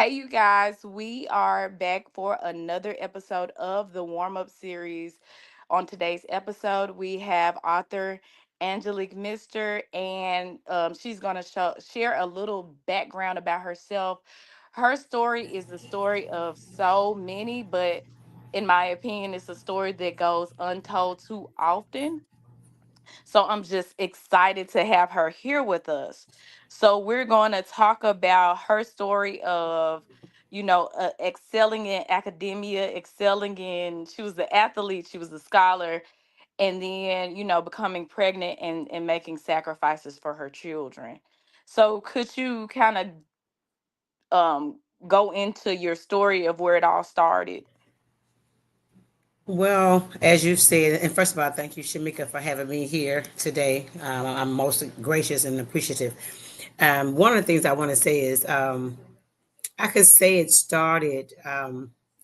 Hey, you guys, we are back for another episode of the warm up series. On today's episode, we have author Angelique Mister, and she's going to share a little background about herself. Her story is the story of so many, but in my opinion, it's a story that goes untold too often. So I'm just excited to have her here with us. So we're going to talk about her story of, excelling in academia, excelling in, she was the athlete, she was the scholar, and then, becoming pregnant and making sacrifices for her children. So could you kind of go into your story of where it all started? Well, as you said, and first of all, thank you, Shamika, for having me here today. I'm most gracious and appreciative. One of the things I want to say is I could say it started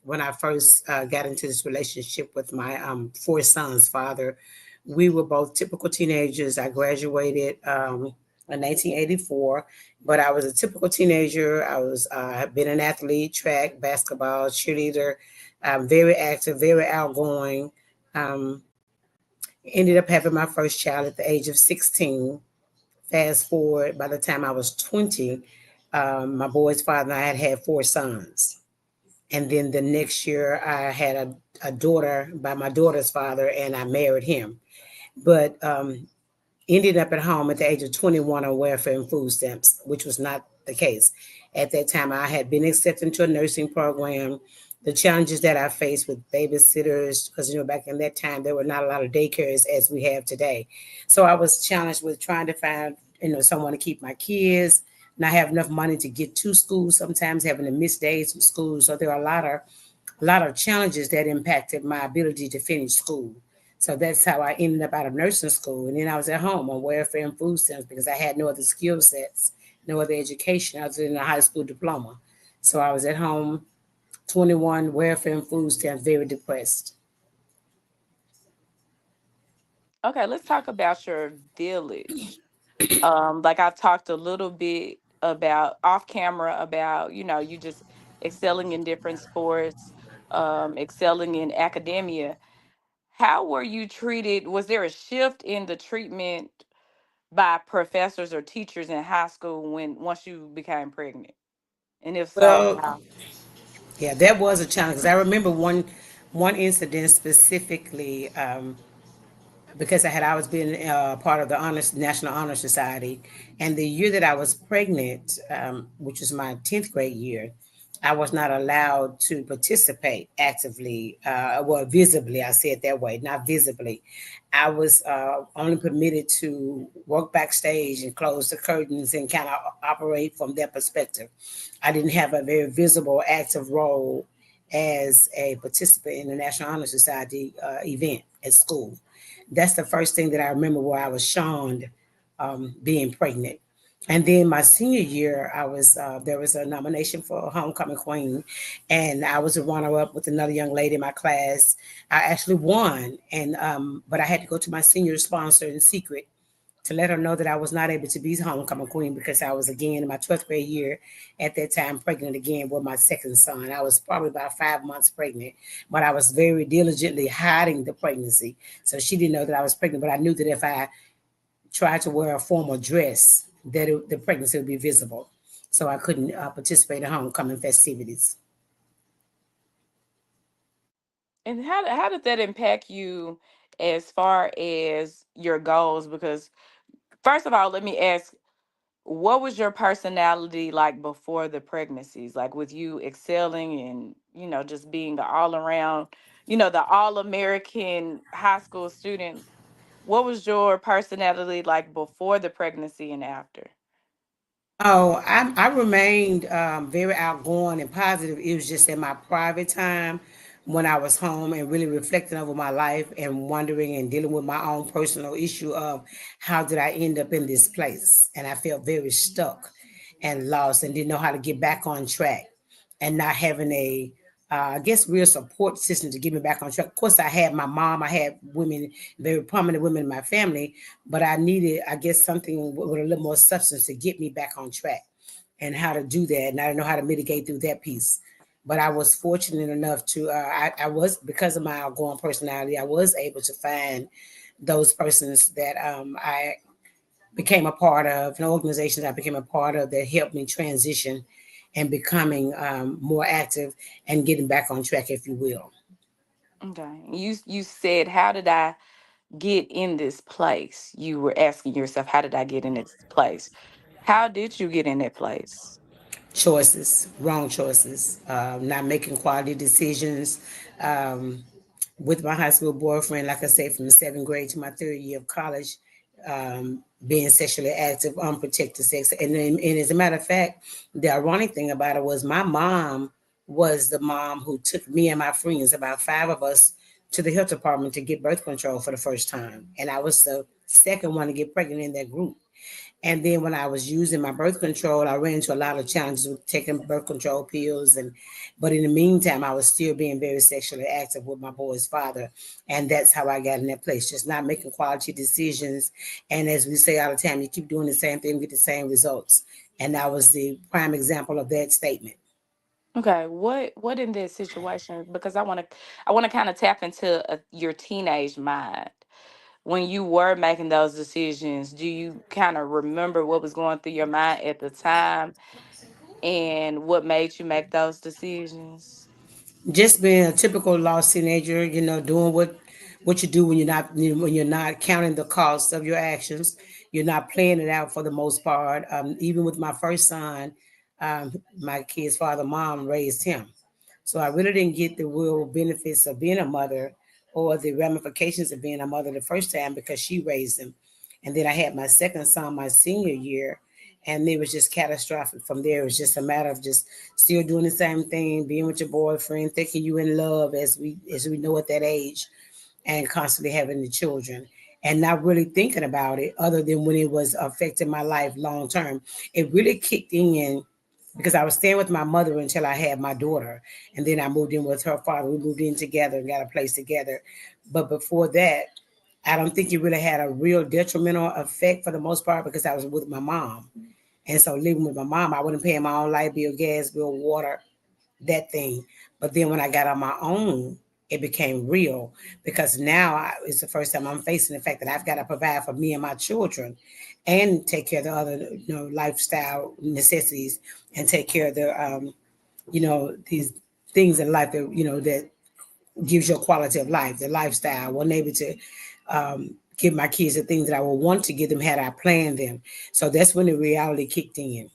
when I first got into this relationship with my four sons' father. We were both typical teenagers. I graduated in 1984, but I was a typical teenager. Had been an athlete, track, basketball, cheerleader, very active, very outgoing. Um, Ended up having my first child at the age of 16. Fast forward, by the time I was 20, my boy's father and I had four sons. And then the next year, I had a daughter by my daughter's father, and I married him. But ended up at home at the age of 21 on welfare and food stamps, which was not the case. At that time, I had been accepted into a nursing program. The challenges that I faced with babysitters, because back in that time there were not a lot of daycares as we have today. So I was challenged with trying to find someone to keep my kids, not have enough money to get to school. Sometimes having to miss days from school. So there are a lot of challenges that impacted my ability to finish school. So that's how I ended up out of nursing school. And then I was at home on welfare and food stamps because I had no other skill sets, no other education other than a high school diploma. So I was at home, 21, welfare and food stamps, very depressed. Okay, let's talk about your village. Like I've talked a little bit about off camera about, you just excelling in different sports, excelling in academia. How were you treated? Was there a shift in the treatment by professors or teachers in high school when once you became pregnant? And if so, Well, how? yeah, that was a challenge because I remember one incident specifically. Because I had always been part of the National Honor Society. And the year that I was pregnant, which was my 10th grade year, I was not allowed to participate actively, well, visibly, I say it that way, not visibly. I was only permitted to work backstage and close the curtains and kind of operate from their perspective. I didn't have a very visible, active role as a participant in the National Honor Society event at school. That's the first thing that I remember where I was shunned being pregnant. And then my senior year, I was there was a nomination for homecoming queen, and I was a runner up with another young lady in my class. I actually won, and but I had to go to my senior sponsor in secret to let her know that I was not able to be homecoming queen because I was again in my 12th grade year at that time pregnant again with my second son. I was probably about 5 months pregnant, but I was very diligently hiding the pregnancy. So she didn't know that I was pregnant, but I knew that if I tried to wear a formal dress, that the pregnancy would be visible. So I couldn't participate in homecoming festivities. And how did that impact you as far as your goals? Because first of all, let me ask, what was your personality like before the pregnancies? Like with you excelling and, just being the all around, the all American high school student. What was your personality like before the pregnancy and after? Oh, I remained very outgoing and positive. It was just in my private time when I was home and really reflecting over my life and wondering and dealing with my own personal issue of how did I end up in this place? And I felt very stuck and lost and didn't know how to get back on track and not having a I guess real support system to get me back on track. Of course, I had my mom, I had women, very prominent women in my family, but I needed, I guess, something with a little more substance to get me back on track. and how to do that, and I didn't know how to mitigate through that piece. But I was fortunate enough to I was, because of my outgoing personality, I was able to find those persons that I became a part of, and organizations I became a part of that helped me transition and becoming more active and getting back on track, if you will. Okay. You said, how did I get in this place? You were asking yourself, how did I get in this place? How did you get in that place? Choices, wrong choices, not making quality decisions. Um, with my high school boyfriend, like I said, from the seventh grade to my third year of college, being sexually active, unprotected sex. And as a matter of fact, the ironic thing about it was my mom was the mom who took me and my friends, about five of us, to the health department to get birth control for the first time. And I was the second one to get pregnant in that group. And then when I was using my birth control, I ran into a lot of challenges with taking birth control pills. But in the meantime, I was still being very sexually active with my boy's father. And that's how I got in that place, just not making quality decisions. And as we say all the time, you keep doing the same thing, get the same results. And that was the prime example of that statement. Okay, what in this situation? Because I want to kind of tap into your teenage mind. When you were making those decisions, do you kind of remember what was going through your mind at the time and what made you make those decisions? Just being a typical lost teenager, doing what you do when when you're not counting the cost of your actions. You're not playing it out for the most part. Even with my first son, my kid's father, mom raised him, so I really didn't get the real benefits of being a mother or the ramifications of being a mother the first time because she raised him. And then I had my second son my senior year, and it was just catastrophic from there. It was just a matter of just still doing the same thing, being with your boyfriend, thinking you in love as we know at that age, and constantly having the children and not really thinking about it other than when it was affecting my life long term. It really kicked in because I was staying with my mother until I had my daughter. And then I moved in with her father. We moved in together and got a place together. But before that, I don't think it really had a real detrimental effect for the most part because I was with my mom. And so living with my mom, I wasn't paying my own light bill, gas bill, water, that thing. But then when I got on my own, it became real because now it's the first time I'm facing the fact that I've got to provide for me and my children and take care of the other, lifestyle necessities and take care of these things in life that, that gives you a quality of life, the lifestyle. I wasn't able to give my kids the things that I would want to give them had I planned them. So that's when the reality kicked in.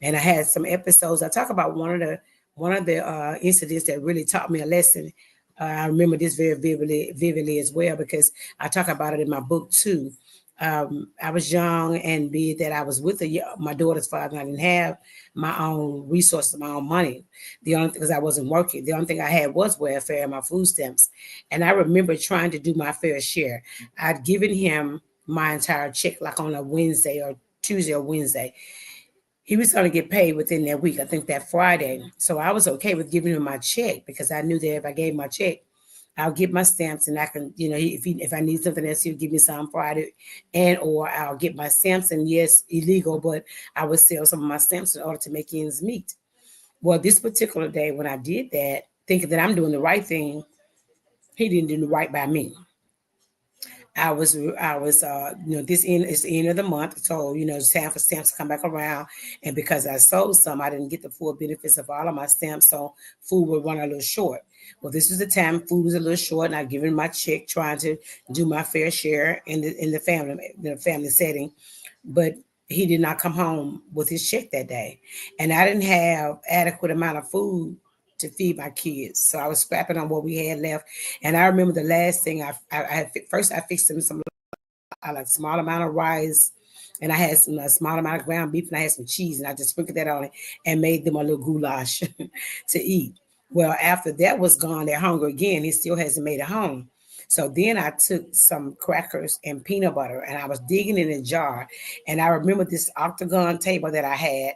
And I had some episodes. I talk about one of the incidents that really taught me a lesson. I remember this very vividly as well because I talk about it in my book too. I was young, and be that I was with my daughter's father, and I didn't have my own resources, my own money. The only thing because I wasn't working, the only thing I had was welfare and my food stamps. And I remember trying to do my fair share. I'd given him my entire check like on a Wednesday or Tuesday or Wednesday. He was going to get paid within that week, I think that Friday. So I was okay with giving him my check because I knew that if I gave my check, I'll get my stamps and I can, if I need something else, he'll give me some Friday, and or I'll get my stamps. And yes, illegal, but I would sell some of my stamps in order to make ends meet. Well, this particular day when I did that, thinking that I'm doing the right thing, he didn't do the right by me. This end is the end of the month, so it's time for stamps to come back around. And because I sold some, I didn't get the full benefits of all of my stamps, so food would run a little short. Well, this was the time food was a little short, and I given my check, trying to do my fair share in the family setting, but he did not come home with his check that day, and I didn't have adequate amount of food to feed my kids. So I was scrapping on what we had left. And I remember the last thing I had first I fixed them some like small amount of rice, and I had some a small amount of ground beef, and I had some cheese, and I just sprinkled that on it and made them a little goulash to eat. Well, after that was gone, they're hungry again. He still hasn't made it home. So then I took some crackers and peanut butter, and I was digging in a jar. And I remember this octagon table that I had.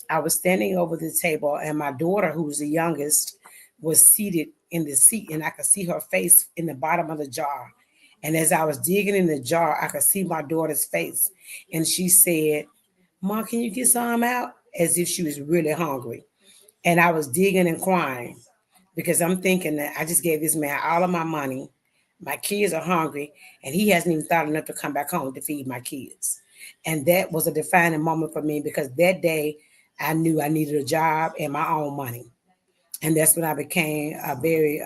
I was standing over the table, and my daughter, who's the youngest, was seated in the seat, and I could see her face in the bottom of the jar. And as I was digging in the jar, I could see my daughter's face. And she said, "Mom, can you get some out?" as if she was really hungry. And I was digging and crying because I'm thinking that I just gave this man all of my money. My kids are hungry, and he hasn't even thought enough to come back home to feed my kids. And that was a defining moment for me because that day I knew I needed a job and my own money. And that's when I became a very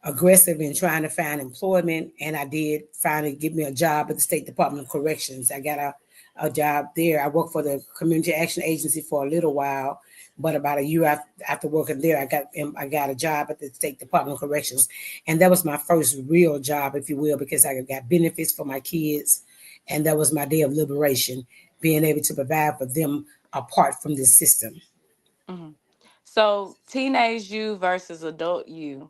aggressive in trying to find employment. And I did finally get me a job at the State Department of Corrections. I got a job there. I worked for the Community Action Agency for a little while, but about a year after working there, I got a job at the State Department of Corrections, and that was my first real job, if you will, because I got benefits for my kids, and that was my day of liberation, being able to provide for them apart from this system. Hmm. So, teenage you versus adult you.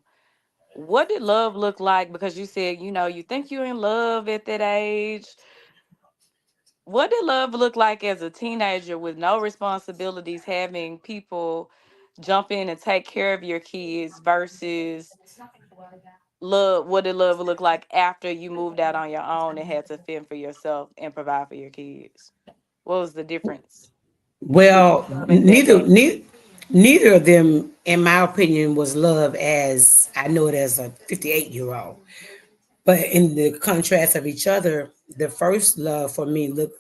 What did love look like? Because you said, you think you're in love at that age. What did love look like as a teenager with no responsibilities, having people jump in and take care of your kids versus love? What did love look like after you moved out on your own and had to fend for yourself and provide for your kids? What was the difference Well, in that age? neither of them, in my opinion, was love as I know it as a 58-year-old. But in the contrast of each other, the first love for me looked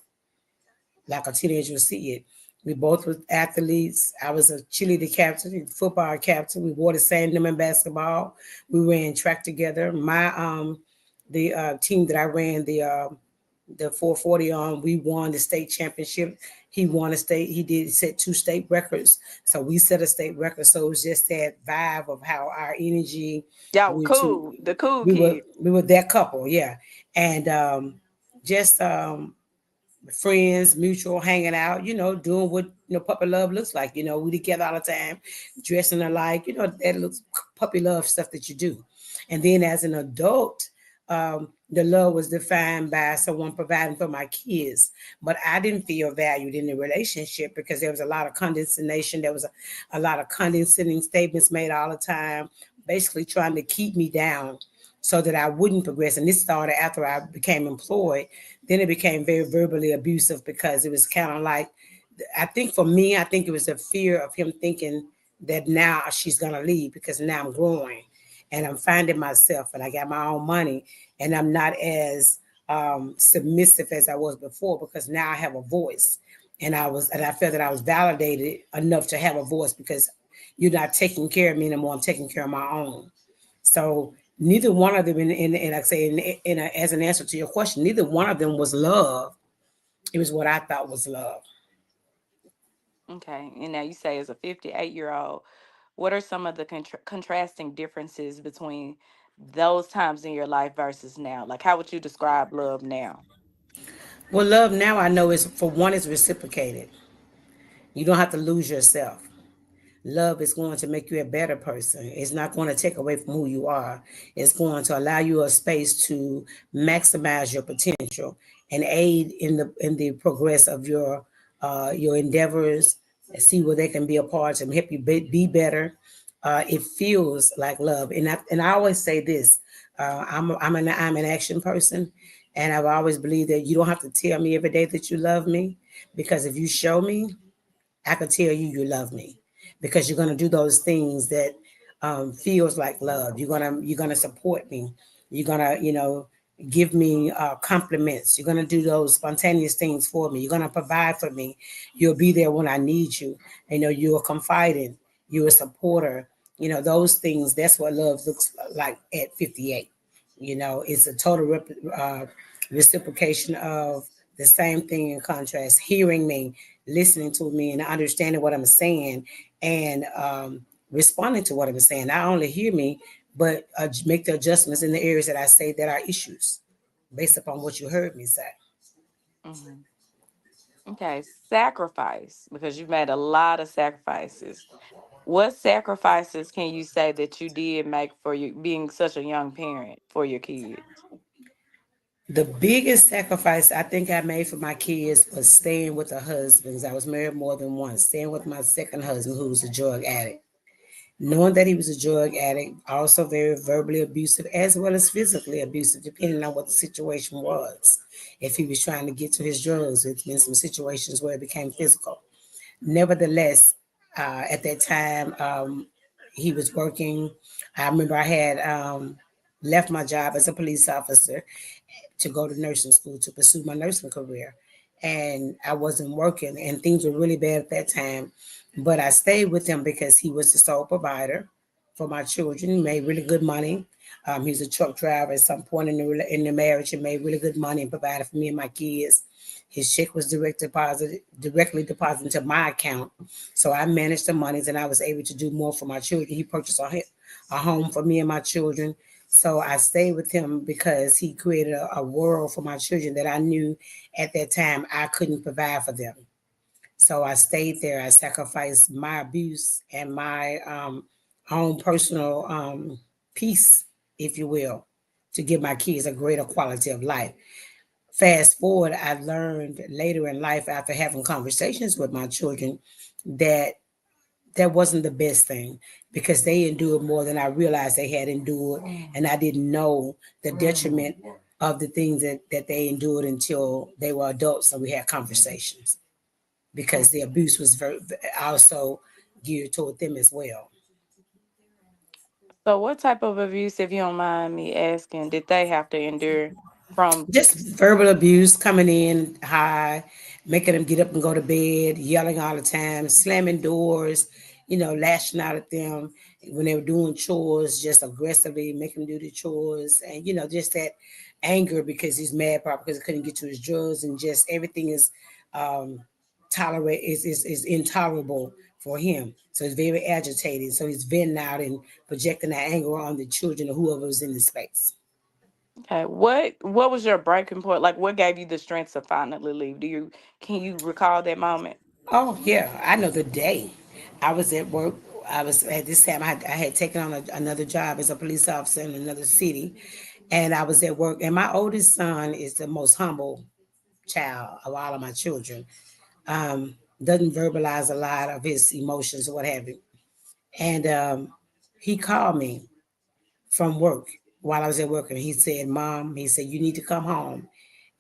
like a teenager would see it. We both were athletes. I was a cheerleader captain, football captain. We wore the same number in basketball. We ran track together. The team that I ran the 440 on, we won the state championship. He won a state. He did set two state records. So we set a state record. So it was just that vibe of how our energy. Y'all were We two, cool, the cool we were kid. we were that couple, yeah, and just friends, mutual, hanging out, doing what puppy love looks like. We together all the time, dressing alike. That looks puppy love stuff that you do. And then as an adult, the love was defined by someone providing for my kids, but I didn't feel valued in the relationship because there was a lot of condescension. There was a lot of condescending statements made all the time, basically trying to keep me down so that I wouldn't progress. And this started after I became employed. Then it became very verbally abusive because it was kind of like, I think for me, I think it was a fear of him thinking that now she's going to leave because now I'm growing and I'm finding myself and I got my own money and I'm not as submissive as I was before because now I have a voice. And I felt that I was validated enough to have a voice because you're not taking care of me anymore. I'm taking care of my own. So neither one of them, in like I say, as an answer to your question, neither one of them was love. It was what I thought was love. Okay, and now you say as a 58-year-old, what are some of the contrasting differences between those times in your life versus now? Like, how would you describe love now? Well, love now I know is for one is reciprocated. You don't have to lose yourself. Love is going to make you a better person. It's not going to take away from who you are. It's going to allow you a space to maximize your potential and aid in the progress of your endeavors. See where they can be a part and help you be better. It feels like love, and I always say this: I'm an action person, and I've always believed that you don't have to tell me every day that you love me, because if you show me, I can tell you love me because you're gonna do those things that feels like love. You're gonna support me. You're gonna give me compliments. You're gonna do those spontaneous things for me. You're gonna provide for me. You'll be there when I need you. You're a confidant. You're a supporter. Those things. That's what love looks like at 58. It's a total reciprocation of the same thing in contrast, hearing me, listening to me, and understanding what I'm saying, and responding to what I'm saying. Not only hear me, but make the adjustments in the areas that I say that are issues based upon what you heard me say. Hmm. Okay, sacrifice, because you've made a lot of sacrifices. What sacrifices can you say that you did make for you being such a young parent for your kids? The biggest sacrifice I think I made for my kids was staying with the husbands. I was married more than once, staying with my second husband, who was a drug addict. Knowing that he was a drug addict, also very verbally abusive as well as physically abusive, depending on what the situation was. If he was trying to get to his drugs, it's been some situations where it became physical. Nevertheless, at that time, he was working. I remember I had left my job as a police officer to go to nursing school to pursue my nursing career. And I wasn't working, and things were really bad at that time. But I stayed with him because he was the sole provider for my children. He made really good money. He was a truck driver at some point in the marriage and made really good money and provided for me and my kids. His check was directly deposited into my account. So I managed the monies and I was able to do more for my children. He purchased a home for me and my children. So I stayed with him because he created a world for my children that I knew at that time I couldn't provide for them. So I stayed there. I sacrificed my abuse and my own personal peace, if you will, to give my kids a greater quality of life. Fast forward, I learned later in life after having conversations with my children that that wasn't the best thing because they endured more than I realized they had endured. And I didn't know the detriment of the things that they endured until they were adults and we had conversations because the abuse was also geared toward them as well. So, what type of abuse, if you don't mind me asking, did they have to endure from? Just verbal abuse coming in high, making them get up and go to bed, yelling all the time, slamming doors, lashing out at them when they were doing chores, just aggressively making them do the chores, and just that anger because he's mad probably because he couldn't get to his drugs, and just everything is um, tolerate is intolerable for him. So he's very agitated. So he's venting out and projecting that anger on the children or whoever was in the space. Okay, what was your breaking point? Like, what gave you the strength to finally leave? Can you recall that moment? Oh yeah, I know the day. I was at work. I was at this time. I had taken on another job as a police officer in another city, and I was at work. And my oldest son is the most humble child of all of my children. Doesn't verbalize a lot of his emotions or what have you. And he called me from work while I was at work, and he said, "Mom," he said, "you need to come home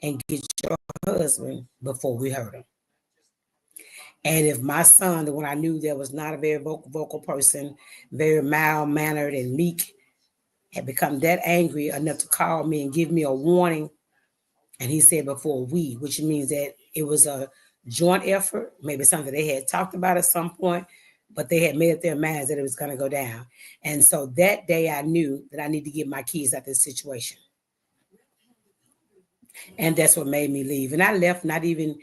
and get your husband before we hurt him." And if my son, the one I knew that was not a very vocal person, very mild mannered and meek, had become that angry enough to call me and give me a warning, and he said before we, which means that it was a joint effort, maybe something they had talked about at some point, but they had made up their minds that it was going to go down. And so that day I knew that I need to get my kids out of this situation. And that's what made me leave. And I left not even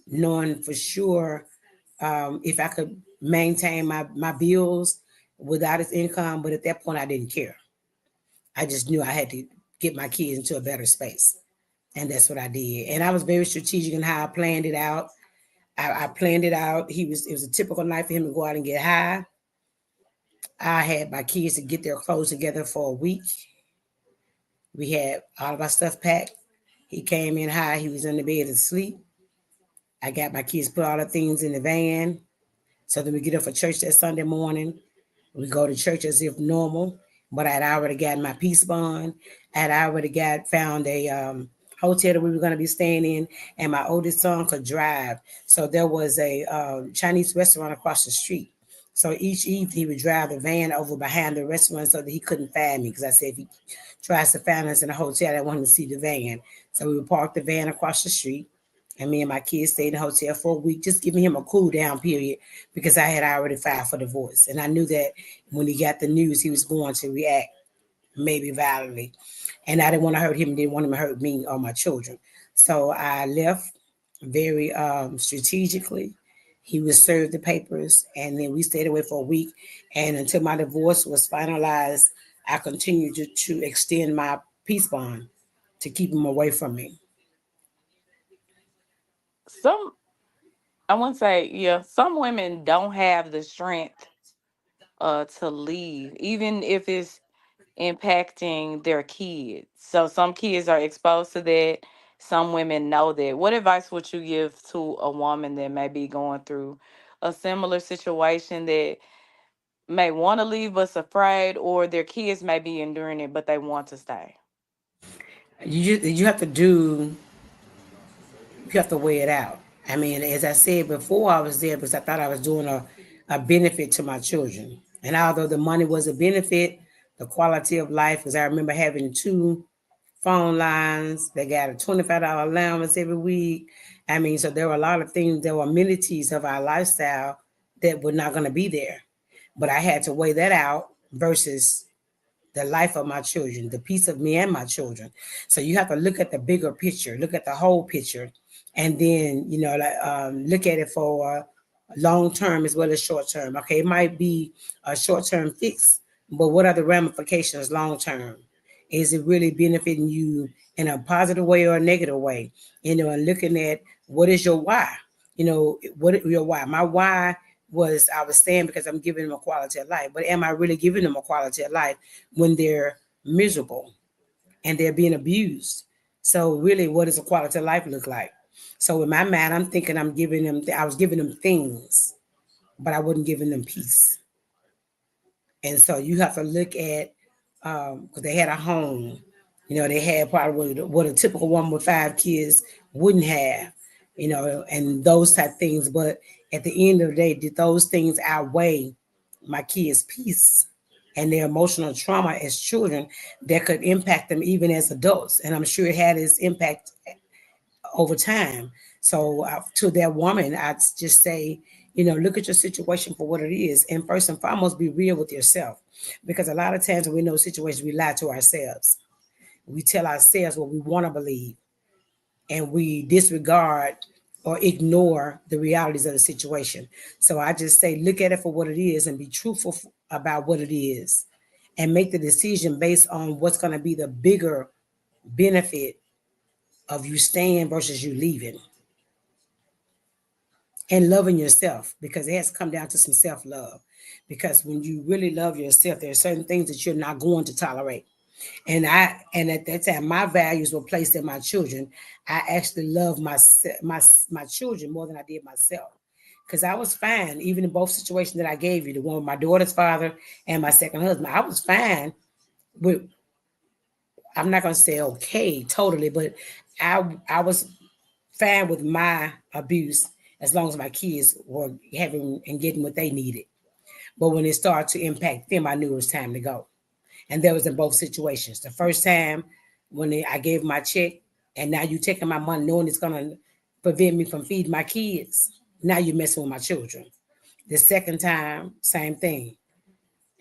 knowing for sure if I could maintain my bills without his income. But at that point, I didn't care. I just knew I had to get my kids into a better space. And that's what I did. And I was very strategic in how I planned it out. I planned it out. It was a typical night for him to go out and get high. I had my kids to get their clothes together for a week. We had all of our stuff packed. He came in high. He was in the bed asleep. I got my kids put all the things in the van. So then we get up for church that Sunday morning. We go to church as if normal, but I'd already gotten my peace bond. I'd already found a hotel that we were going to be staying in, and my oldest son could drive. So there was a Chinese restaurant across the street. So each evening he would drive the van over behind the restaurant so that he couldn't find me. Because I said if he tries to find us in a hotel, I want him to see the van. So we would park the van across the street. And me and my kids stayed in the hotel for a week, just giving him a cool down period because I had already filed for divorce. And I knew that when he got the news, he was going to react maybe violently. And I didn't want to hurt him, didn't want him to hurt me or my children. So I left very strategically. He was served the papers, and then we stayed away for a week. And until my divorce was finalized, I continued to extend my peace bond to keep him away from me. Some, I want to say, yeah, some women don't have the strength to leave, even if it's impacting their kids. So some kids are exposed to that. Some women know that. What advice would you give to a woman that may be going through a similar situation that may want to leave but's afraid, or their kids may be enduring it but they want to stay? You have to weigh it out. I mean, as I said before, I was there because I thought I was doing a benefit to my children. And although the money was a benefit, the quality of life, because I remember having two phone lines, they got a $25 allowance every week. I mean, so there were a lot of things, there were amenities of our lifestyle that were not going to be there. But I had to weigh that out versus the life of my children, the peace of me and my children. So you have to look at the bigger picture, look at the whole picture, and then like look at it for long term as well as short term. Okay, it might be a short term fix, but what are the ramifications long term? Is it really benefiting you in a positive way or a negative way? And looking at what is your why. What your why? My why was I was staying because I'm giving them a quality of life. But am I really giving them a quality of life when they're miserable and they're being abused? So really, what does a quality of life look like? So in my mind, I'm thinking I was giving them things, but I wasn't giving them peace. And so you have to look at because they had a home. They had probably what a typical woman with 5 kids wouldn't have. And those type of things. But at the end of the day, did those things outweigh my kids' peace and their emotional trauma as children that could impact them even as adults? And I'm sure it had its impact over time. So to that woman, I'd just say, look at your situation for what it is, and first and foremost, be real with yourself, because a lot of times when we know situations, we lie to ourselves. We tell ourselves what we want to believe, and we disregard or ignore the realities of the situation. So I just say, look at it for what it is and be truthful about what it is, and make the decision based on what's going to be the bigger benefit of you staying versus you leaving, and loving yourself, because it has to come down to some self love. Because when you really love yourself, there are certain things that you're not going to tolerate. And at that time, my values were placed in my children. I actually loved my children more than I did myself, because I was fine even in both situations that I gave you, the one with my daughter's father and my second husband. I was fine with, I'm not going to say okay totally, but I was fine with my abuse as long as my kids were having and getting what they needed. But when it started to impact them, I knew it was time to go. And that was in both situations. The first time when I gave my check, and now you taking my money knowing it's gonna prevent me from feeding my kids. Now you're messing with my children. The second time, same thing.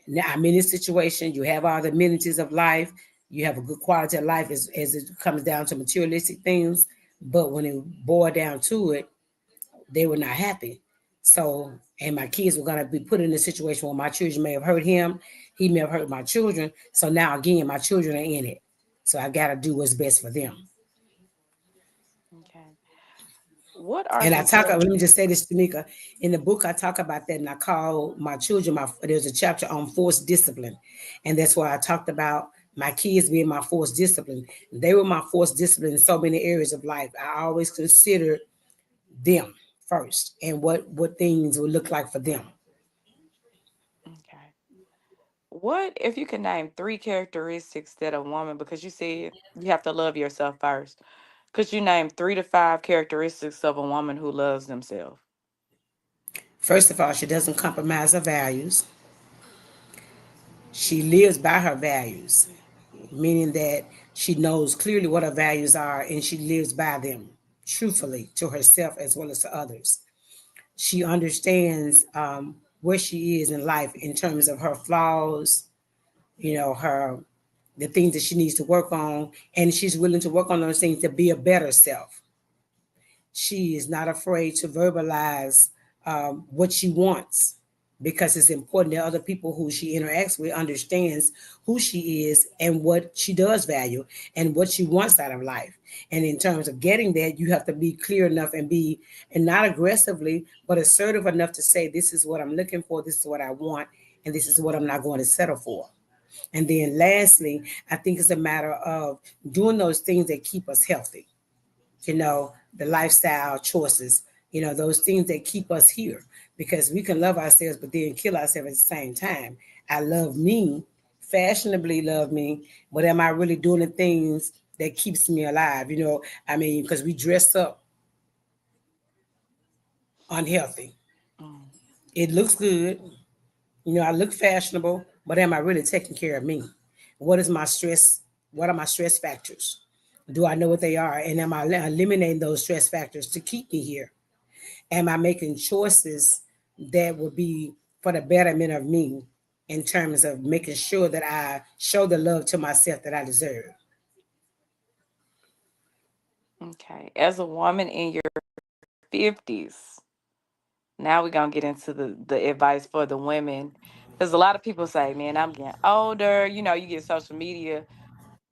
Now I'm in this situation. You have all the amenities of life. You have a good quality of life as it comes down to materialistic things. But when it boiled down to it, they were not happy. So, and my kids were going to be put in a situation where my children may have hurt him. He may have hurt my children. So now again, my children are in it. So I got to do what's best for them. Okay. What are And I some talk, let character? me just say this, Tamika. In the book, I talk about that, and I call my children, there's a chapter on forced discipline. And that's why I talked about my kids being my forced discipline. They were my forced discipline in so many areas of life. I always considered them first and what things would look like for them. Okay. What if you could name three characteristics that a woman, because you said you have to love yourself first. Could you name 3 to 5 characteristics of a woman who loves themselves? First of all, she doesn't compromise her values. She lives by her values, meaning that she knows clearly what her values are and she lives by them truthfully to herself as well as to others. She understands where she is in life in terms of her flaws, her the things that she needs to work on, and she's willing to work on those things to be a better self. She is not afraid to verbalize what she wants, because it's important that other people who she interacts with understands who she is and what she does value and what she wants out of life. And in terms of getting that, you have to be clear enough and not aggressively, but assertive enough to say, this is what I'm looking for, this is what I want, and this is what I'm not going to settle for. And then lastly, I think it's a matter of doing those things that keep us healthy, the lifestyle choices, those things that keep us here, because we can love ourselves but then kill ourselves at the same time. I love me, fashionably love me, but am I really doing the things that keeps me alive? I mean, because we dress up unhealthy. Mm. It looks good. I look fashionable, but am I really taking care of me? What is my stress? What are my stress factors? Do I know what they are? And am I eliminating those stress factors to keep me here? Am I making choices that will be for the betterment of me in terms of making sure that I show the love to myself that I deserve? Okay. As a woman in your 50s, now we're going to get into the advice for the women. Because a lot of people say, man, I'm getting older. You get social media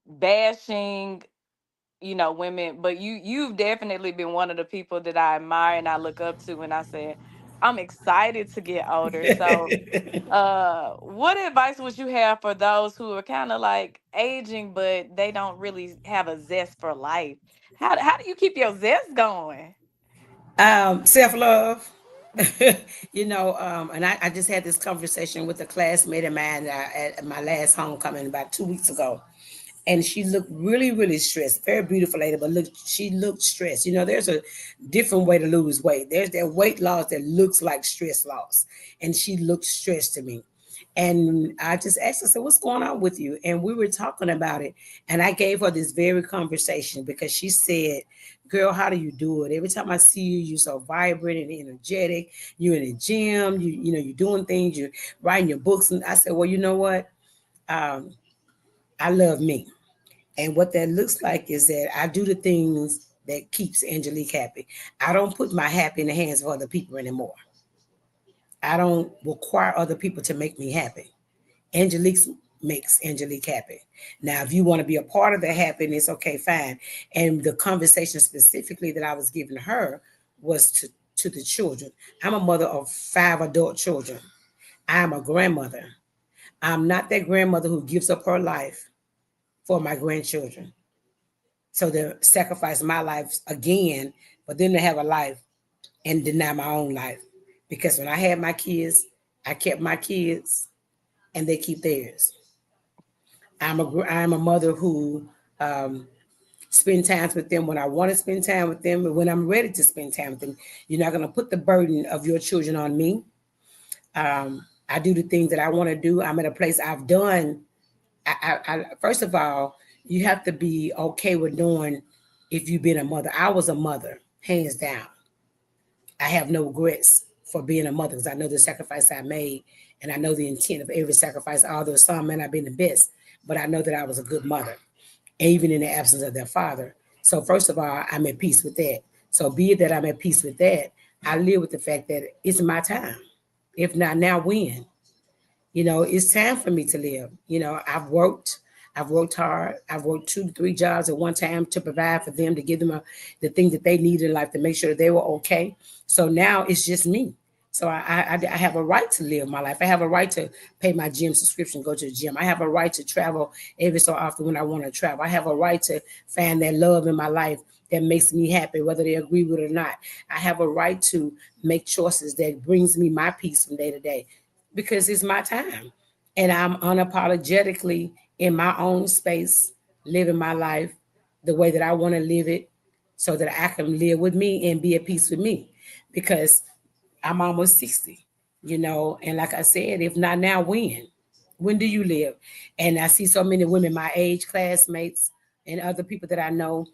bashing, women. But you've definitely been one of the people that I admire and I look up to. And I said, I'm excited to get older. So what advice would you have for those who are kind of like aging but they don't really have a zest for life? How do you keep your zest going? Self love. And I just had this conversation with a classmate of mine at my last homecoming about 2 weeks ago. And she looked really, really stressed. Very beautiful lady, but she looked stressed. There's a different way to lose weight. There's that weight loss that looks like stress loss. And she looked stressed to me. And I just asked her, I said, what's going on with you? And we were talking about it. And I gave her this very conversation because she said, girl, how do you do it? Every time I see you, you're so vibrant and energetic. You're in the gym, you're doing things, you're writing your books. And I said, well, you know what? Um, I love me. And what that looks like is that I do the things that keeps Angelique happy. I don't put my happy in the hands of other people anymore. I don't require other people to make me happy. Angelique makes Angelique happy. Now, if you want to be a part of the happiness, okay, fine. And the conversation specifically that I was giving her was to the children. I'm a mother of 5 adult children. I'm a grandmother. I'm not that grandmother who gives up her life for my grandchildren. So to sacrifice my life again, but then to have a life and deny my own life. Because when I had my kids, I kept my kids and they keep theirs. I'm a mother who um, spend times with them when I want to spend time with them and when I'm ready to spend time with them. You're not going to put the burden of your children on me. I do the things that I want to do. I'm at a place I've done. First of all, you have to be okay with knowing if you've been a mother. I was a mother, hands down. I have no regrets for being a mother because I know the sacrifice I made and I know the intent of every sacrifice, although some may not be the best, but I know that I was a good mother, even in the absence of their father. So, first of all, I'm at peace with that. So, be it that I'm at peace with that, I live with the fact that it's my time. If not now, when? It's time for me to live. I've worked hard. I've worked 2 to 3 jobs at one time to provide for them, to give them the things that they need in life to make sure that they were okay. So now it's just me. So I have a right to live my life. I have a right to pay my gym subscription, go to the gym. I have a right to travel every so often when I want to travel. I have a right to find that love in my life that makes me happy, whether they agree with it or not. I have a right to make choices that brings me my peace from day to day because it's my time. And I'm unapologetically in my own space, living my life the way that I want to live it so that I can live with me and be at peace with me. Because I'm almost 60, and like I said, if not now, when? When do you live? And I see so many women, my age, classmates, and other people that I know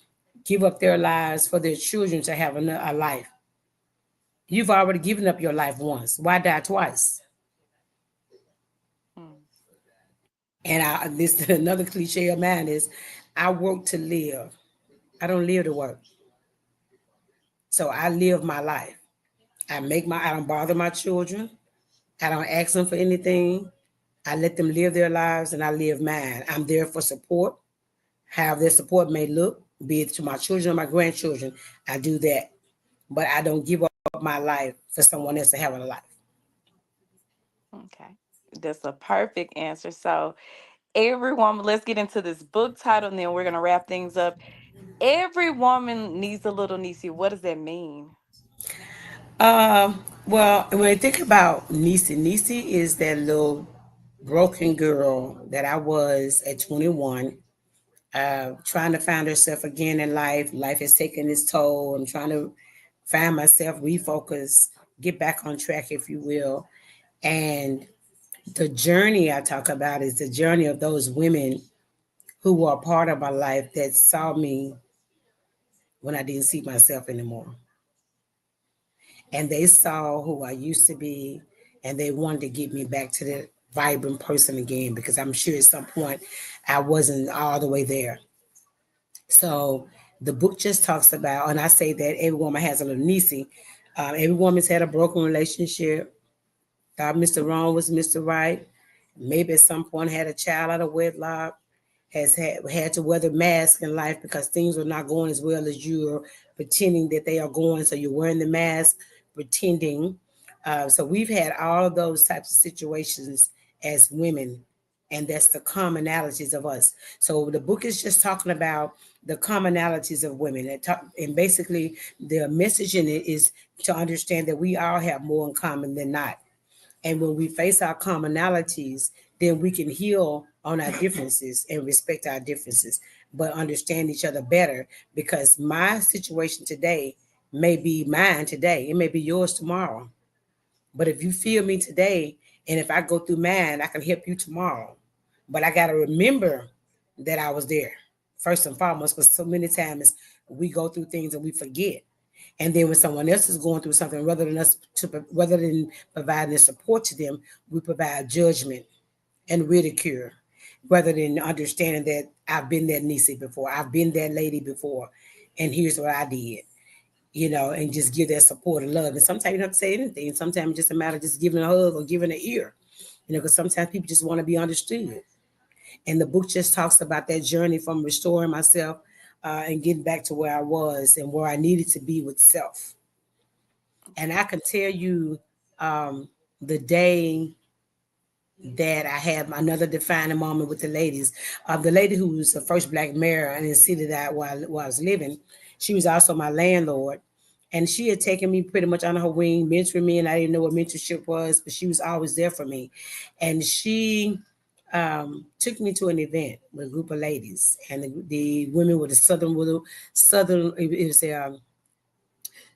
give up their lives for their children to have a life. You've already given up your life once. Why die twice? Mm. And this another cliche of mine is, I work to live. I don't live to work. So I live my life. I don't bother my children. I don't ask them for anything. I let them live their lives and I live mine. I'm there for support. However their support may look, be it to my children or my grandchildren, I do that. But I don't give up my life for someone else to have a life. Okay. That's a perfect answer. So, every woman, let's get into this book title and then we're going to wrap things up. Every woman needs a little Niecy. What does that mean? Well, when I think about Nisi, Nisi is that little broken girl that I was at 21, trying to find herself again in life. Life has taken its toll. I'm trying to find myself, refocus, get back on track, if you will. And the journey I talk about is the journey of those women who were a part of my life that saw me when I didn't see myself anymore. And they saw who I used to be, and they wanted to get me back to the vibrant person again, because I'm sure at some point I wasn't all the way there. So the book just talks about, and I say that every woman has a little Nisi. Every woman's had a broken relationship. Thought Mr. Wrong was Mr. Right. Maybe at some point had a child out of wedlock, has had to wear the mask in life because things are not going as well as you're pretending that they are going. So you're wearing the mask, pretending. So we've had all of those types of situations as women, and that's the commonalities of us. So the book is just talking about the commonalities of women, and basically the message in it is to understand that we all have more in common than not. And when we face our commonalities, then we can heal on our differences and respect our differences, but understand each other better, because my situation today may be mine today. It may be yours tomorrow. But if you feel me today, and if I go through mine, I can help you tomorrow. But I got to remember that I was there first and foremost, because so many times we go through things and we forget. And then when someone else is going through something, rather than providing support to them, we provide judgment and ridicule, rather than understanding that I've been that Nisi before, I've been that lady before, and here's what I did, and just give that support and love. And sometimes you don't have to say anything. Sometimes it's just a matter of just giving a hug or giving an ear, because sometimes people just want to be understood. And the book just talks about that journey from restoring myself, and getting back to where I was and where I needed to be with self. And I can tell you, the day that I had another defining moment with the ladies. The lady who was the first black mayor in the city that where I was living, she was also my landlord. And she had taken me pretty much under her wing, mentoring me, and I didn't know what mentorship was, but she was always there for me. And she took me to an event with a group of ladies, and the women were the Southern. It was a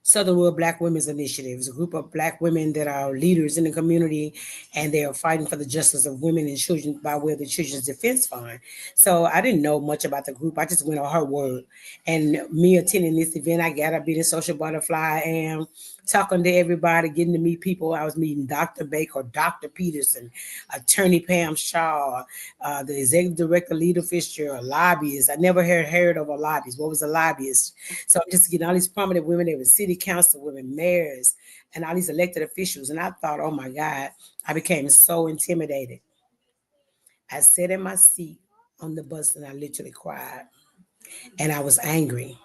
Southern World Black Women's Initiative. It's a group of black women that are leaders in the community, and they are fighting for the justice of women and children by way of the Children's Defense Fund. So I didn't know much about the group. I just went on her word. And me attending this event, I got up being a social butterfly and talking to everybody, getting to meet people. I was meeting Dr. Baker, Dr. Peterson, Attorney Pam Shaw, the executive director, Lita Fisher, a lobbyist. I never heard of a lobbyist. What was a lobbyist? So I'm just getting all these prominent women. They were city council women, mayors, and all these elected officials. And I thought, oh my God, I became so intimidated. I sat in my seat on the bus and I literally cried. And I was angry.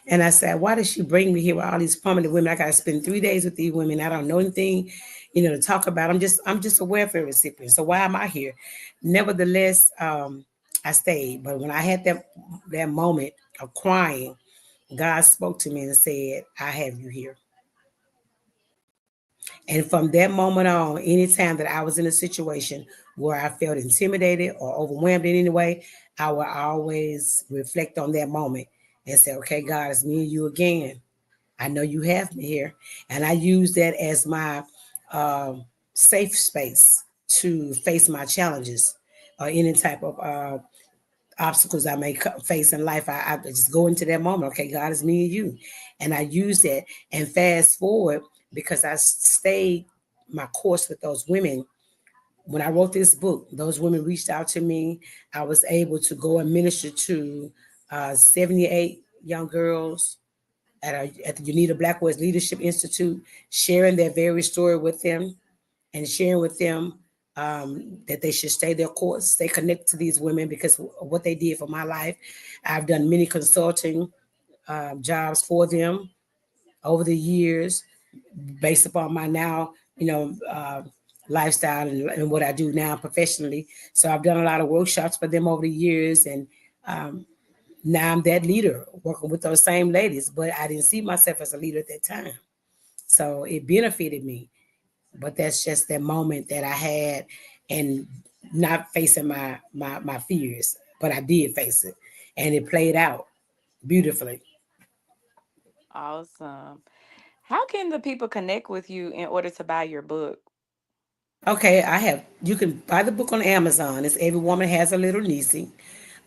And I said, why did she bring me here with all these prominent women? I got to spend 3 days with these women. I don't know anything, to talk about. I'm just a welfare recipient. So why am I here? Nevertheless, I stayed. But when I had that moment of crying, God spoke to me and said, I have you here. And from that moment on, anytime that I was in a situation where I felt intimidated or overwhelmed in any way, I would always reflect on that moment and say, okay, God, it's me and you again. I know you have me here. And I use that as my safe space to face my challenges or any type of obstacles I may face in life. I just go into that moment. Okay, God, is me and you. And I use that and fast forward, because I stayed my course with those women. When I wrote this book, those women reached out to me. I was able to go and minister to 78 young girls at the UNITA Black West Leadership Institute, sharing their very story with them and sharing with them that they should stay their course, stay connected to these women because of what they did for my life. I've done many consulting jobs for them over the years, based upon my now, lifestyle and what I do now professionally. So I've done a lot of workshops for them over the years, and now I'm that leader working with those same ladies. But I didn't see myself as a leader at that time, so it benefited me. But that's just that moment that I had, and not facing my fears, but I did face it, and it played out beautifully. Awesome. How can the people connect with you in order to buy your book? Okay, you can buy the book on Amazon. It's Every Woman Has a Little Niecy.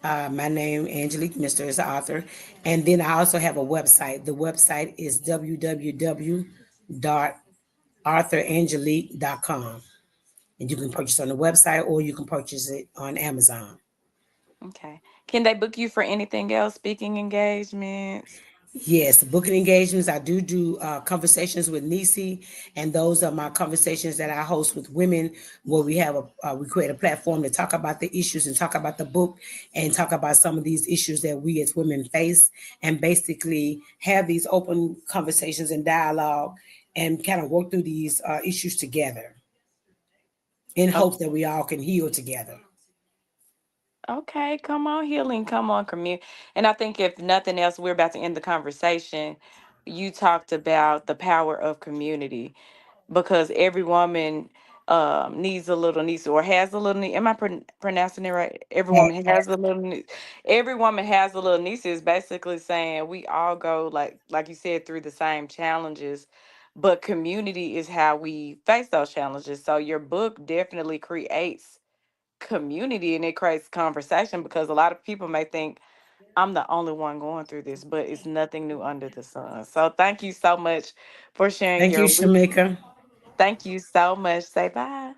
My name, Angelique Mister, is the author. And then I also have a website. The website is www.arthurangelique.com. And you can purchase on the website or you can purchase it on Amazon. Okay. Can they book you for anything else? Speaking engagements? Yes, booking engagements. I do conversations with Nisi, and those are my conversations that I host with women, where we create a platform to talk about the issues and talk about the book and talk about some of these issues that we as women face, and basically have these open conversations and dialogue, and kind of work through these issues together in Oh, hopes that we all can heal together. okay. Come on, healing. Come on, commute. And I think if nothing else, we're about to end the conversation. You talked about the power of community, because every woman needs a little niece or has a little niece. Am I pronouncing it right? Every woman has a little niece. Every woman has a little niece is basically saying we all go, like you said, through the same challenges, but community is how we face those challenges. So your book definitely creates community and it creates conversation, because a lot of people may think I'm the only one going through this, but it's nothing new under the sun. So thank you so much for sharing Thank you, your wisdom. Shamika. Thank you so much. Say bye.